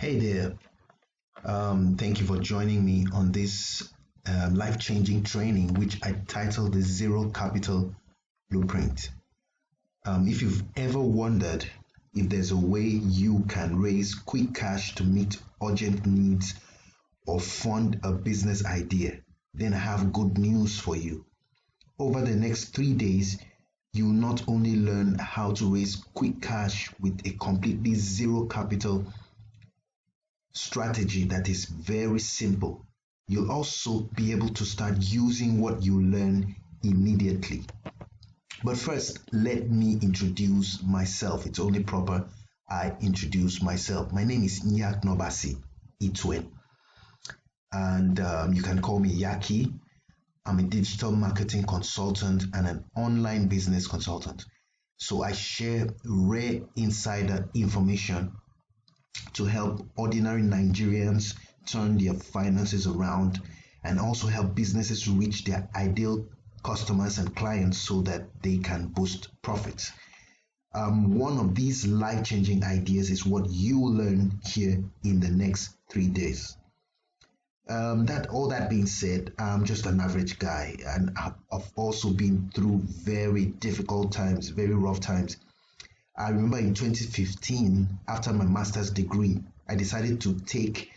Hey there. Thank you for joining me on this life changing training, which I titled the Zero Capital Blueprint. If you've ever wondered if there's a way you can raise quick cash to meet urgent needs or fund a business idea, then I have good news for you. Over the next 3 days, you will not only learn how to raise quick cash with a completely zero capital strategy that is very simple. You'll also be able to start using what you learn immediately. But first, let me introduce myself. It's only proper I introduce myself. My name is Nyak Nobasi Itwen, and you can call me Yaki. I'm a digital marketing consultant and an online business consultant. So I share rare insider information to help ordinary Nigerians turn their finances around and also help businesses reach their ideal customers and clients so that they can boost profits. One of these life changing ideas is what you will learn here in the next 3 days. That being said, I'm just an average guy, and I've also been through very difficult times, very rough times. I remember in 2015, after my master's degree, I decided to take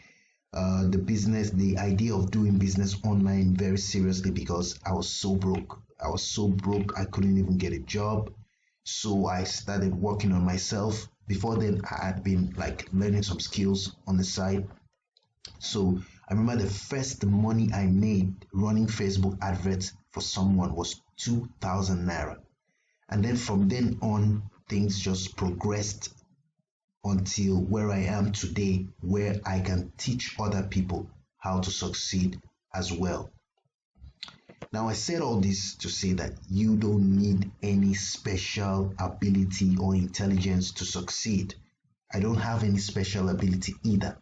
the idea of doing business online very seriously because I was so broke. I couldn't even get a job. So I started working on myself. Before then, I had been like learning some skills on the side. So I remember the first money I made running Facebook adverts for someone was 2,000 naira. And then from then on, things just progressed until where I am today, where I can teach other people how to succeed as well. Now, I said all this to say that you don't need any special ability or intelligence to succeed. I don't have any special ability either.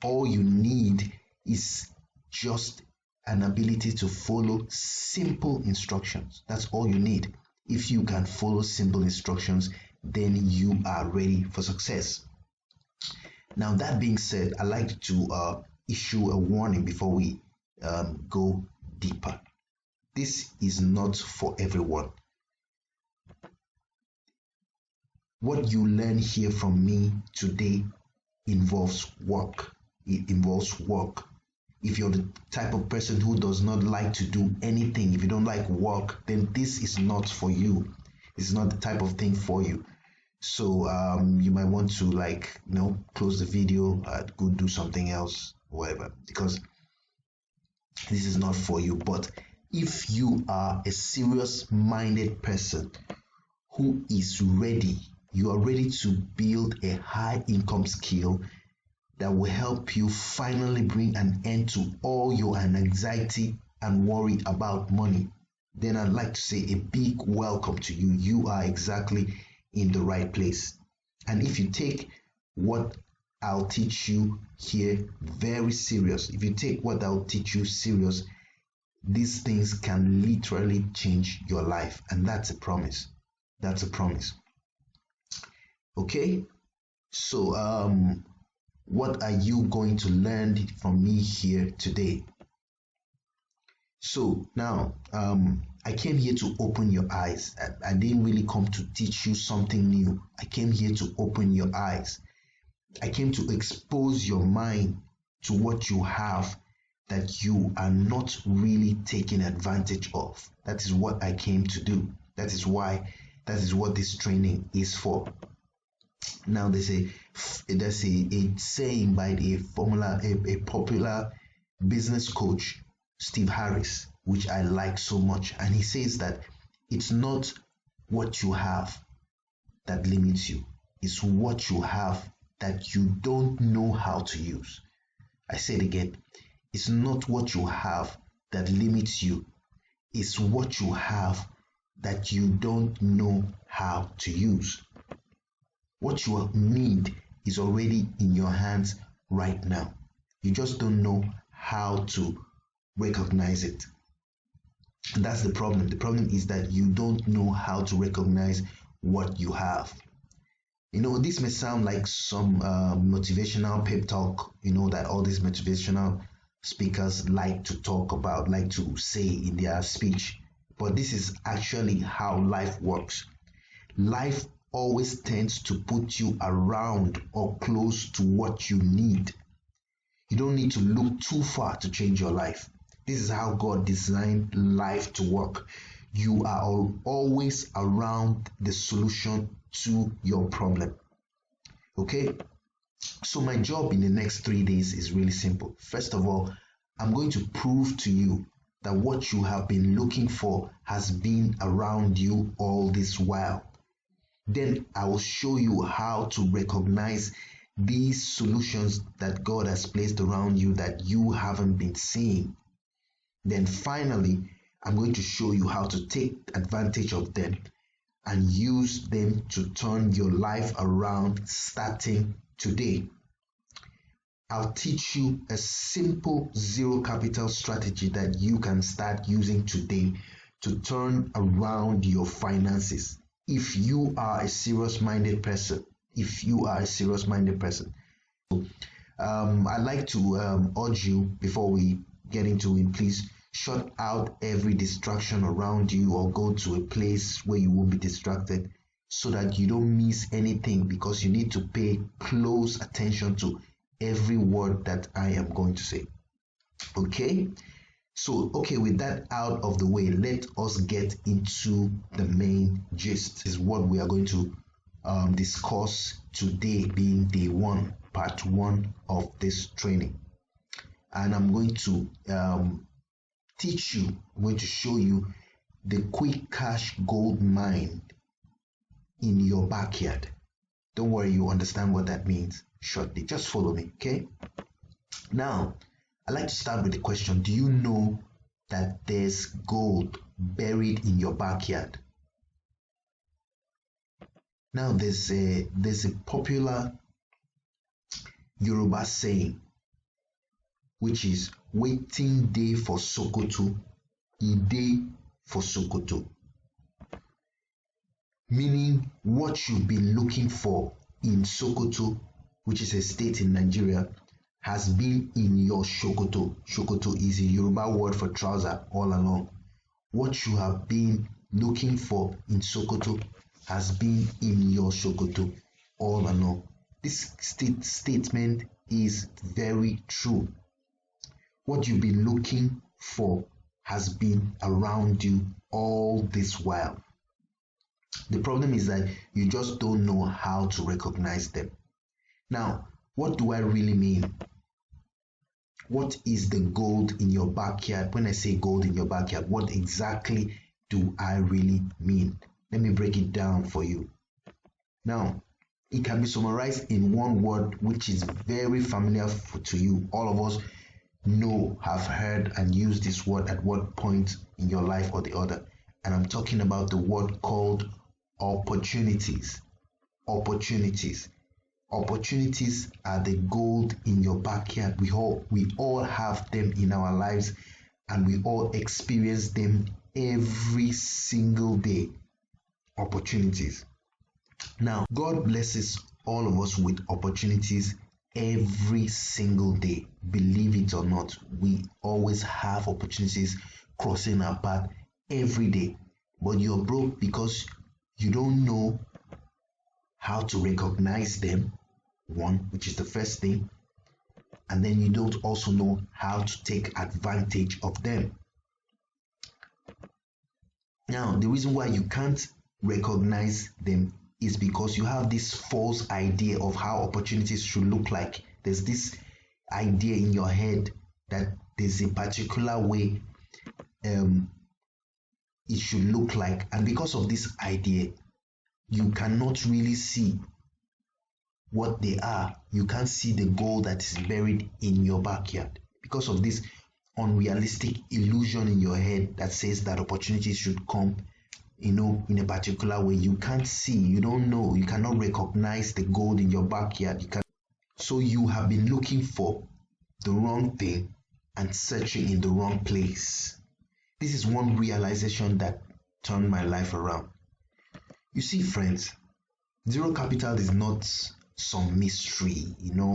All you need is just an ability to follow simple instructions. That's all you need. If you can follow simple instructions, then you are ready for success. Now, that being said, I like to issue a warning before we go deeper. This is not for everyone. What you learn here from me today involves work. It involves work. If you're the type of person who does not like to do anything, if you don't like work, then this is not for you. It's not the type of thing for you. So you might want to close the video, go do something else, whatever, because this is not for you. But if you are a serious-minded person who is ready, you are ready to build a high income skill that will help you finally bring an end to all your anxiety and worry about money, then I'd like to say a big welcome to you. You are exactly in the right place. And if you take what I'll teach you here very serious, if you take what I'll teach you serious, these things can literally change your life. And that's a promise. That's a promise. Okay? So, what are you going to learn from me here today? So now, I came here to open your eyes. I didn't really come to teach you something new. I came here to open your eyes. I came to expose your mind to what you have that you are not really taking advantage of. That is what I came to do. That is what this training is for. Now there's a saying by a popular business coach, Steve Harris, which I like so much, and he says that it's not what you have that limits you, it's what you have that you don't know how to use. I say it again, it's not what you have that limits you, it's what you have that you don't know how to use. What you need is already in your hands right now. You just don't know how to recognize it. And that's the problem. The problem is that you don't know how to recognize what you have. This may sound like some motivational pep talk, that all these motivational speakers like to talk about, like to say in their speech. But this is actually how life works. Life always tends to put you around or close to what you need. You don't need to look too far to change your life. This is how God designed life to work. You are always around the solution to your problem. Okay? So, my job in the next 3 days is really simple. First of all, I'm going to prove to you that what you have been looking for has been around you all this while. Then I will show you how to recognize these solutions that God has placed around you that you haven't been seeing. Then finally, I'm going to show you how to take advantage of them and use them to turn your life around starting today. I'll teach you a simple zero capital strategy that you can start using today to turn around your finances. If you are a serious-minded person, I'd like to urge you before we get into it, please shut out every distraction around you or go to a place where you won't be distracted so that you don't miss anything, because you need to pay close attention to every word that I am going to say. Okay? So, with that out of the way, let us get into the main gist. This is what we are going to discuss today, being day one, part one of this training. And I'm going to teach you, I'm going to show you the quick cash gold mine in your backyard. Don't worry, you understand what that means shortly. Just follow me, okay? Now, I'd like to start with the question: do you know that there's gold buried in your backyard? Now, there's a popular Yoruba saying, which is "waiting day for Sokoto, e day for Sokoto," meaning what you've been looking for in Sokoto, which is a state in Nigeria, has been in your Shokoto. Shokoto is a Yoruba word for trouser all along. What you have been looking for in Sokoto has been in your Shokoto all along. This statement is very true. What you've been looking for has been around you all this while. The problem is that you just don't know how to recognize them. Now, what do I really mean? What is the gold in your backyard? When I say gold in your backyard, what exactly do I really mean? Let me break it down for you. Now, it can be summarized in one word, which is very familiar to you. All of us have heard and used this word at one point in your life or the other. And I'm talking about the word called opportunities. Opportunities. Opportunities are the gold in your backyard. We all have them in our lives, and we all experience them every single day. Opportunities. Now, God blesses all of us with opportunities every single day. Believe it or not, we always have opportunities crossing our path every day. But you're broke because you don't know how to recognize them, one, which is the first thing, and then you don't also know how to take advantage of them. Now, the reason why you can't recognize them is because you have this false idea of how opportunities should look like. There's this idea in your head that there's a particular way it should look like, and because of this idea, you cannot really see what they are. You can't see the gold that is buried in your backyard because of this unrealistic illusion in your head that says that opportunities should come in a particular way. You can't see, you don't know, you cannot recognize the gold in your backyard. So you have been looking for the wrong thing and searching in the wrong place. This is one realization that turned my life around. You see, friends, Zero capital is not some mystery,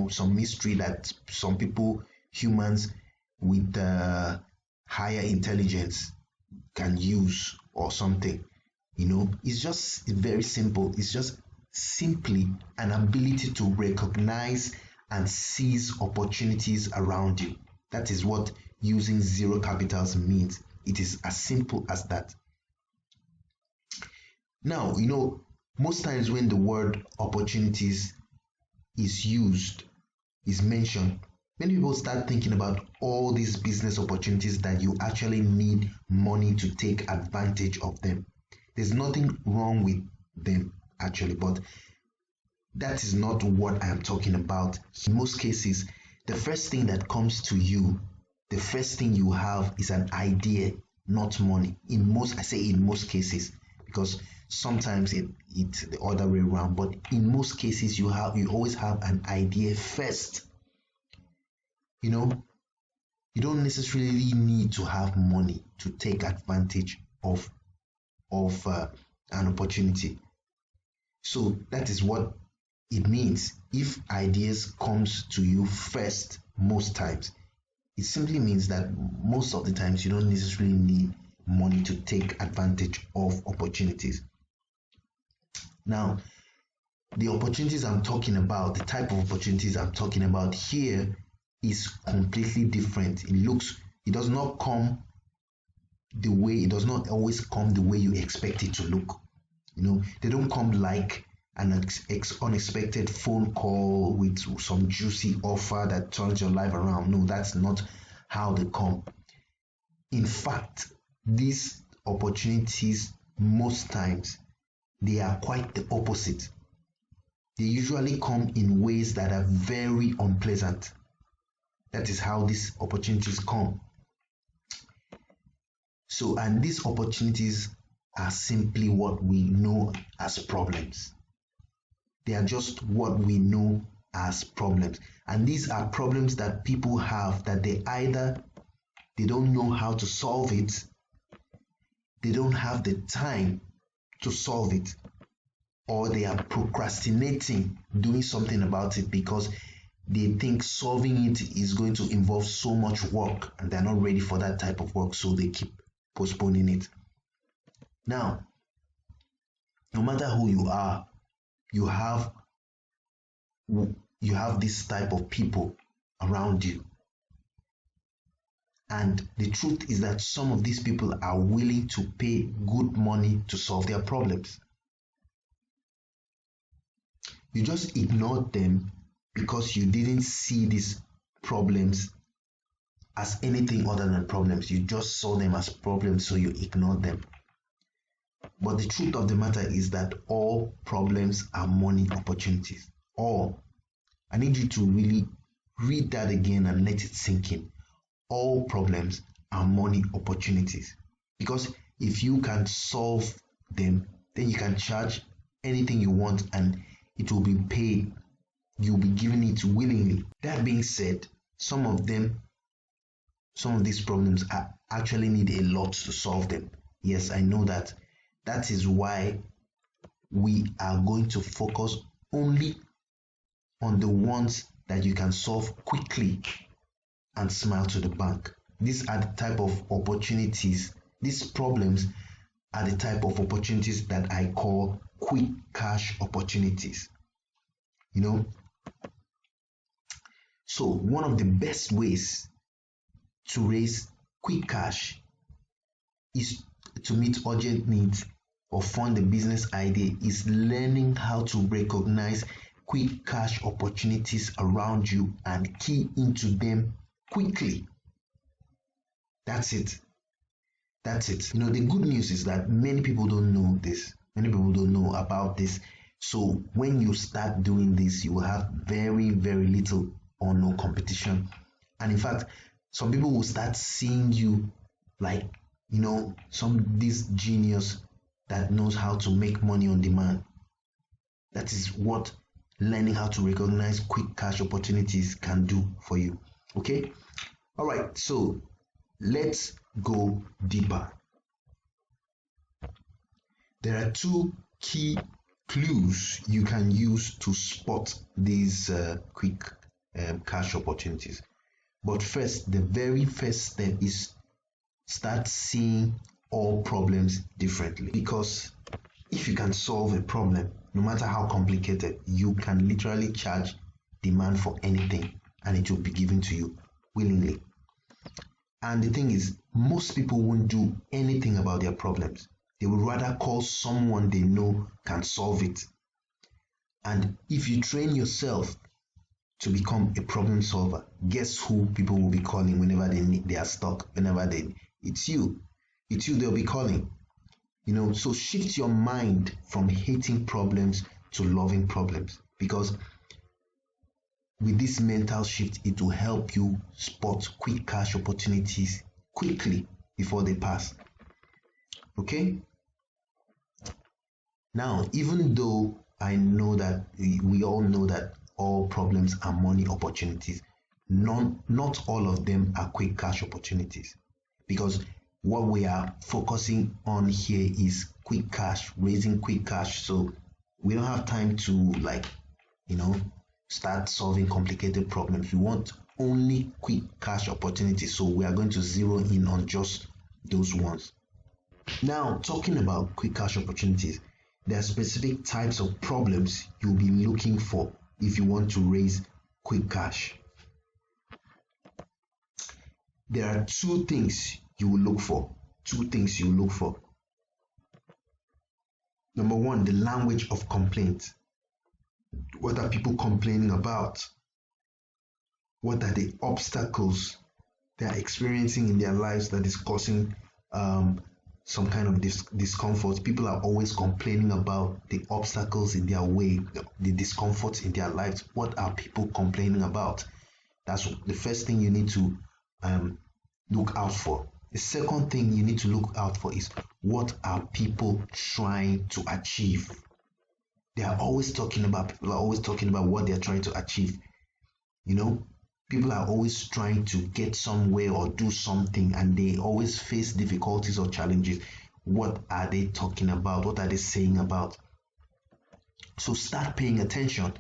some mystery that some people, humans with higher intelligence can use or something. It's just very simple. It's just simply an ability to recognize and seize opportunities around you. That is what using zero capitals means. It is as simple as that. Now, most times when the word opportunities is used, is mentioned, many people start thinking about all these business opportunities that you actually need money to take advantage of them. There's nothing wrong with them actually, but that is not what I am talking about. In most cases, the first thing that comes to you, the first thing you have is an idea, not money. I say in most cases, because sometimes it's the other way around, but in most cases you always have an idea first. You don't necessarily need to have money to take advantage of an opportunity. So that is what it means. If ideas comes to you first, most times, it simply means that most of the times you don't necessarily need money to take advantage of opportunities. Now, the opportunities I'm talking about, the type of opportunities I'm talking about here is completely different. It does not always come the way you expect it to look. They don't come like an unexpected phone call with some juicy offer that turns your life around. No, that's not how they come. In fact, these opportunities, most times, they are quite the opposite. They usually come in ways that are very unpleasant. That is how these opportunities come. So, and these opportunities are simply what we know as problems. They are just what we know as problems. And these are problems that people have that they don't know how to solve it, they don't have the time to solve it, or they are procrastinating doing something about it because they think solving it is going to involve so much work and they're not ready for that type of work, so they keep postponing it. Now, no matter who you are, you have this type of people around you. And the truth is that some of these people are willing to pay good money to solve their problems. You just ignored them because you didn't see these problems as anything other than problems. You just saw them as problems, so you ignored them. But the truth of the matter is that all problems are money opportunities. All. I need you to really read that again and let it sink in. All problems are money opportunities. Because if you can solve them, then you can charge anything you want and it will be paid. You'll be given it willingly. That being said, some of these problems actually need a lot to solve them. Yes, I know that. That is why we are going to focus only on the ones that you can solve quickly and smile to the bank. These are the type of opportunities, these problems are the type of opportunities that I call quick cash opportunities. So one of the best ways to raise quick cash is to meet urgent needs or fund a business idea is learning how to recognize quick cash opportunities around you and key into them quickly. That's it. The good news is that many people don't know this. Many people don't know about this. So when you start doing this, you will have very, very little or no competition. And in fact, some people will start seeing you like, this genius that knows how to make money on demand. That is what learning how to recognize quick cash opportunities can do for you. Okay? All right, so let's go deeper. There are two key clues you can use to spot these quick cash opportunities. But first, the very first step is start seeing all problems differently. Because if you can solve a problem, no matter how complicated, you can literally charge demand for anything and it will be given to you willingly. And the thing is, most people won't do anything about their problems. They would rather call someone they know can solve it. And if you train yourself to become a problem solver, guess who people will be calling whenever they are stuck, it's you. It's you they'll be calling. So shift your mind from hating problems to loving problems, because with this mental shift, it will help you spot quick cash opportunities quickly before they pass. Okay? Now, even though I know that we all know that all problems are money opportunities, not all of them are quick cash opportunities, because what we are focusing on here is quick cash, raising quick cash. So we don't have time to start solving complicated problems. We want only quick cash opportunities. So we are going to zero in on just those ones. Now, talking about quick cash opportunities, there are specific types of problems you'll be looking for if you want to raise quick cash. There are two things you will look for. Number one, the language of complaint. What are people complaining about? What are the obstacles they are experiencing in their lives that is causing some kind of discomfort? People are always complaining about the obstacles in their way, the discomforts in their lives. What are people complaining about? That's the first thing you need to look out for. The second thing you need to look out for is, what are people trying to achieve? People are always talking about what they're trying to achieve. People are always trying to get somewhere or do something, and they always face difficulties or challenges. What are they talking about? What are they saying about? So start paying attention.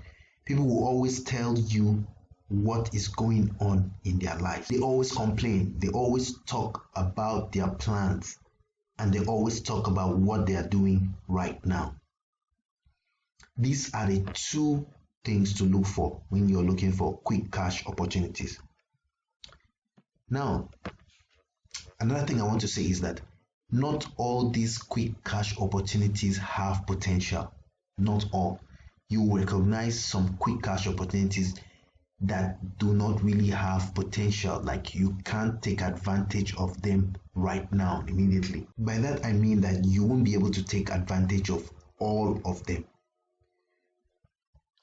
People will always tell you what is going on in their life. They always complain. They always talk about their plans, and they always talk about what they are doing right now. These are the two things to look for when you're looking for quick cash opportunities. Now, another thing I want to say is that not all these quick cash opportunities have potential. Not all. You will recognize some quick cash opportunities that do not really have potential, like you can't take advantage of them right now immediately. By that I mean that you won't be able to take advantage of all of them.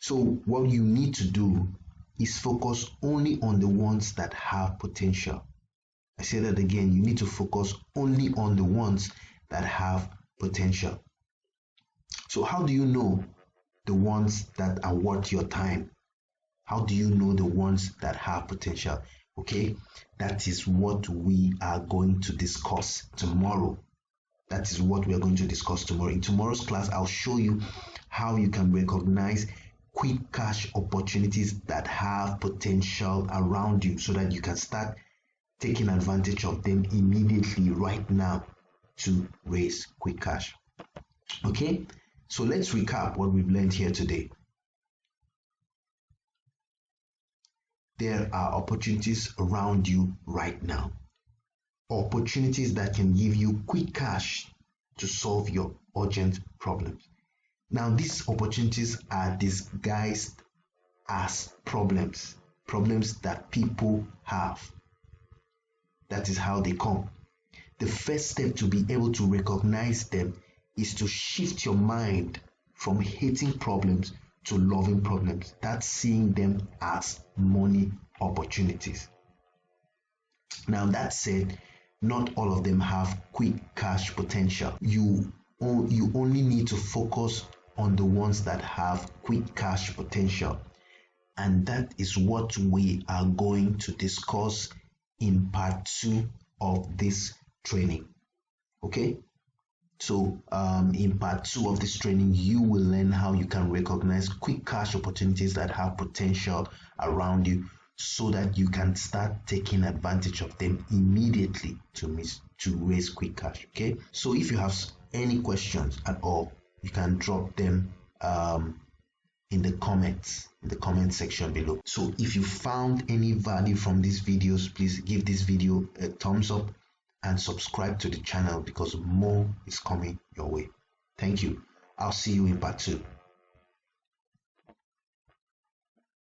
So what you need to do is focus only on the ones that have potential. I say that again, you need to focus only on the ones that have potential. So how do you know the ones that are worth your time? How do you know the ones that have potential? Okay, that is what we are going to discuss tomorrow. In tomorrow's class, I'll show you how you can recognize quick cash opportunities that have potential around you, so that you can start taking advantage of them immediately right now to raise quick cash. Okay, so let's recap what we've learned here today. There are opportunities around you right now. Opportunities that can give you quick cash to solve your urgent problems. Now, these opportunities are disguised as problems that people have. That is how they come. The first step to be able to recognize them is to shift your mind from hating problems to loving problems. That's seeing them as money opportunities. Now, that said, not all of them have quick cash potential. You only need to focus on the ones that have quick cash potential. And that is what we are going to discuss in part 2 of this training. Okay? So in part 2 of this training, you will learn how you can recognize quick cash opportunities that have potential around you, so that you can start taking advantage of them immediately to raise quick cash. Okay, so if you have any questions at all, you can drop them in the comment section below. So if you found any value from these videos, please give this video a thumbs up and subscribe to the channel, because more is coming your way. Thank you. I'll see you in part 2.